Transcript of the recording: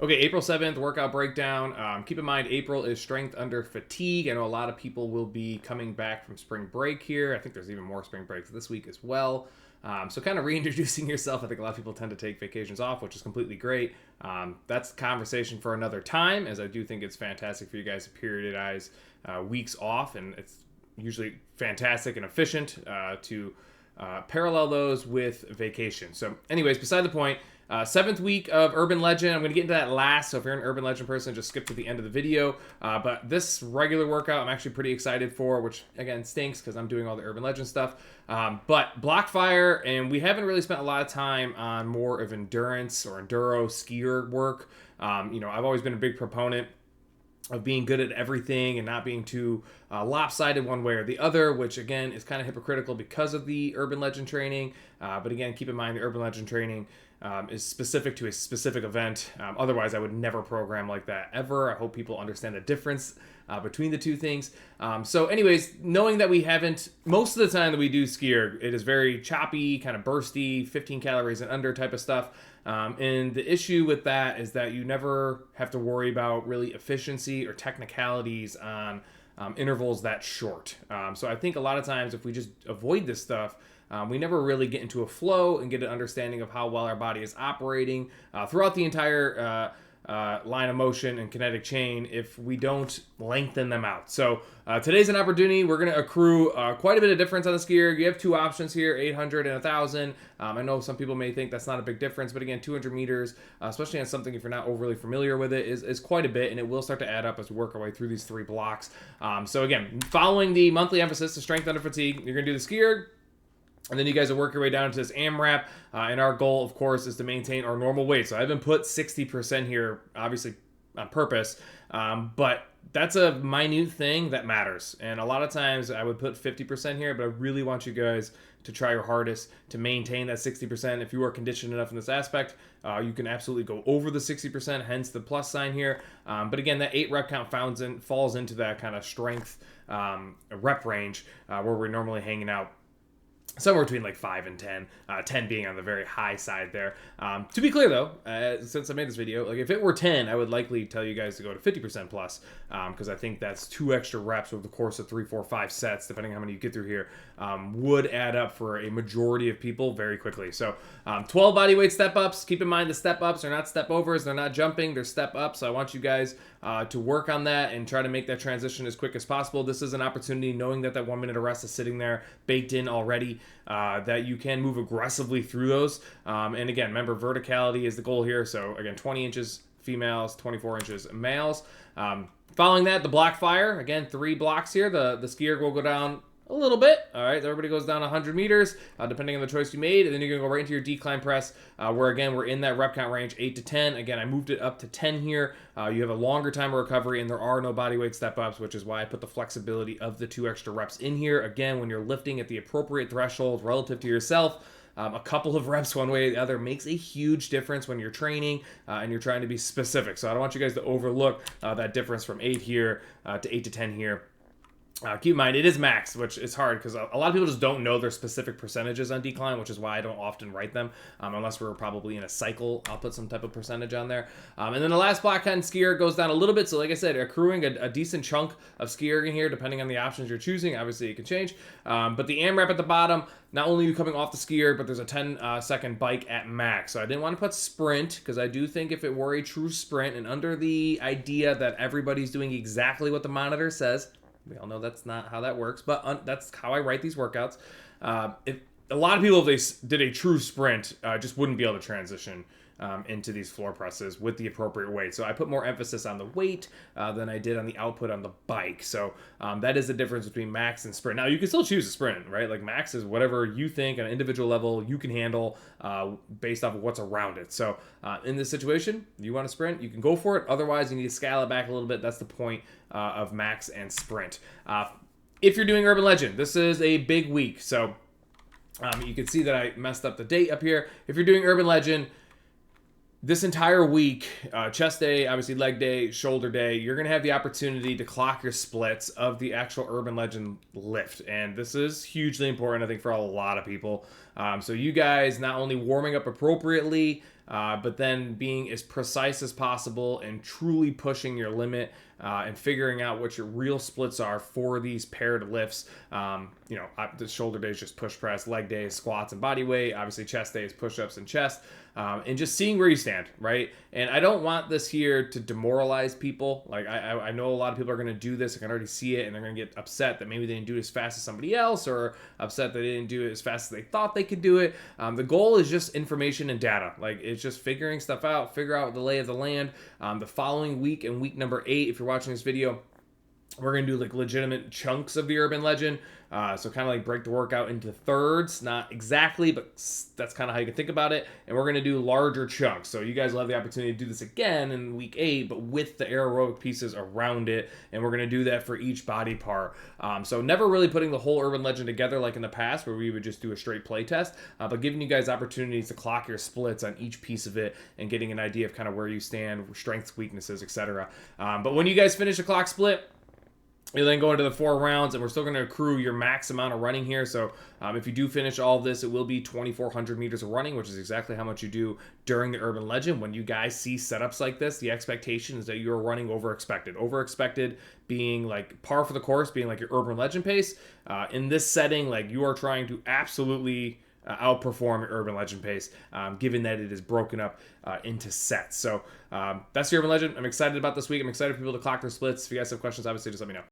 Okay, April 7th, workout breakdown. Keep in mind, April is strength under fatigue. I know a lot of people will be coming back from spring break here. I think there's even more spring breaks this week as well. So kind of reintroducing yourself. I think a lot of people tend to take vacations off, which is completely great. That's a conversation for another time, as I do think it's fantastic for you guys to periodize weeks off, and it's usually fantastic and efficient to parallel those with vacation. So anyways, beside the point, 7th week of Urban Legend. I'm going to get into that last, so if you're an Urban Legend person, just skip to the end of the video. But this regular workout, I'm actually pretty excited for, which again stinks because I'm doing all the Urban Legend stuff. But Blockfire, and we haven't really spent a lot of time on more of endurance or enduro skier work. I've always been a big proponent of being good at everything and not being too lopsided one way or the other, which again is kind of hypocritical because of the Urban Legend training. But again, keep in mind the Urban Legend training is specific to a specific event. Otherwise, I would never program like that ever. I hope people understand the difference between the two things. So anyways, knowing that we haven't, most of the time that we do skier, it is very choppy, kind of bursty, 15 calories and under type of stuff. And the issue with that is that you never have to worry about really efficiency or technicalities on intervals that short. So I think a lot of times if we just avoid this stuff, we never really get into a flow and get an understanding of how well our body is operating throughout the entire line of motion and kinetic chain if we don't lengthen them out. So today's an opportunity. We're going to accrue quite a bit of difference on the skier. You have two options here, 800 and 1,000. I know some people may think that's not a big difference, but again, 200 meters, especially on something if you're not overly familiar with it, is quite a bit, and it will start to add up as we work our way through these three blocks. So again, following the monthly emphasis to strength under fatigue, you're going to do the skier, and then you guys will work your way down to this AMRAP, and our goal, of course, is to maintain our normal weight. So I haven't put 60% here, obviously on purpose, but that's a minute thing that matters. And a lot of times I would put 50% here, but I really want you guys to try your hardest to maintain that 60%. If you are conditioned enough in this aspect, you can absolutely go over the 60%, hence the plus sign here. But again, that 8 rep count falls into that kind of strength rep range where we're normally hanging out somewhere between like 5 and 10, 10 being on the very high side there. To be clear though, since I made this video, like if it were 10, I would likely tell you guys to go to 50% plus, because I think that's 2 extra reps over the course of 3, 4, 5 sets, depending on how many you get through here, would add up for a majority of people very quickly. So 12 body weight step ups. Keep in mind the step ups are not step overs, they're not jumping, they're step ups. So I want you guys to work on that and try to make that transition as quick as possible. This is an opportunity, knowing that that 1 minute of rest is sitting there baked in already, that you can move aggressively through those. And again, remember, verticality is the goal here. So again, 20 inches females, 24 inches males. Following that, the Blockfire. Again, 3 blocks here. The skier will go down a little bit. All right, everybody goes down 100 meters, depending on the choice you made, and then you're gonna go right into your decline press, where again we're in that rep count range, 8 to 10. Again, I moved it up to 10 here. You have a longer time of recovery, and there are no body weight step ups, which is why I put the flexibility of the 2 extra reps in here. Again, when you're lifting at the appropriate threshold relative to yourself, a couple of reps one way or the other makes a huge difference when you're training and you're trying to be specific. So I don't want you guys to overlook that difference from 8 here to 8 to 10 here. Keep in mind, it is max, which is hard because a lot of people just don't know their specific percentages on decline, which is why I don't often write them, unless we're probably in a cycle. I'll put some type of percentage on there. And then the last block on skier goes down a little bit. So like I said, accruing a decent chunk of skier in here, depending on the options you're choosing. Obviously, it can change. But the AMRAP at the bottom, not only are you coming off the skier, but there's a 10-second bike at max. So I didn't want to put sprint, because I do think if it were a true sprint, and under the idea that everybody's doing exactly what the monitor says, we all know that's not how that works, but that's how I write these workouts. If a lot of people, if they did a true sprint, just wouldn't be able to transition into these floor presses with the appropriate weight. So I put more emphasis on the weight than I did on the output on the bike. So that is the difference between max and sprint. Now, you can still choose a sprint, right? Like max is whatever you think on an individual level you can handle based off of what's around it. So in this situation, you want to sprint, you can go for it. Otherwise, you need to scale it back a little bit. That's the point of max and sprint. If you're doing Urban Legend, this is a big week. So you can see that I messed up the date up here. If you're doing Urban Legend, this entire week, chest day, obviously leg day, shoulder day, you're going to have the opportunity to clock your splits of the actual Urban Legend lift. And this is hugely important, I think, for a lot of people. So you guys not only warming up appropriately but then being as precise as possible and truly pushing your limit and figuring out what your real splits are for these paired lifts. The shoulder day is just push press, leg day is squats and body weight. Obviously, chest day is push ups and chest. And just seeing where you stand, right? And I don't want this here to demoralize people. Like, I know a lot of people are going to do this. I can already see it, and they're going to get upset that maybe they didn't do it as fast as somebody else, or upset that they didn't do it as fast as they thought they could do it. The goal is just information and data. Like, it's just figuring stuff out, figure out the lay of the land. The following week, in week number 8, if you're watching this video, we're going to do like legitimate chunks of the Urban Legend. So kind of like break the workout into thirds, not exactly, but that's kind of how you can think about it. And we're going to do larger chunks. So you guys will have the opportunity to do this again in week 8, but with the aerobic pieces around it. And we're going to do that for each body part. So never really putting the whole Urban Legend together like in the past where we would just do a straight play test, but giving you guys opportunities to clock your splits on each piece of it and getting an idea of kind of where you stand, strengths, weaknesses, etc. But when you guys finish a clock split, you then go into the 4 rounds, and we're still going to accrue your max amount of running here. So if you do finish all of this, it will be 2,400 meters of running, which is exactly how much you do during the Urban Legend. When you guys see setups like this, the expectation is that you're running over expected. Over expected being like par for the course, being like your Urban Legend pace. In this setting, like you are trying to absolutely outperform your Urban Legend pace, given that it is broken up into sets. So that's the Urban Legend. I'm excited about this week. I'm excited for people to clock their splits. If you guys have questions, obviously just let me know.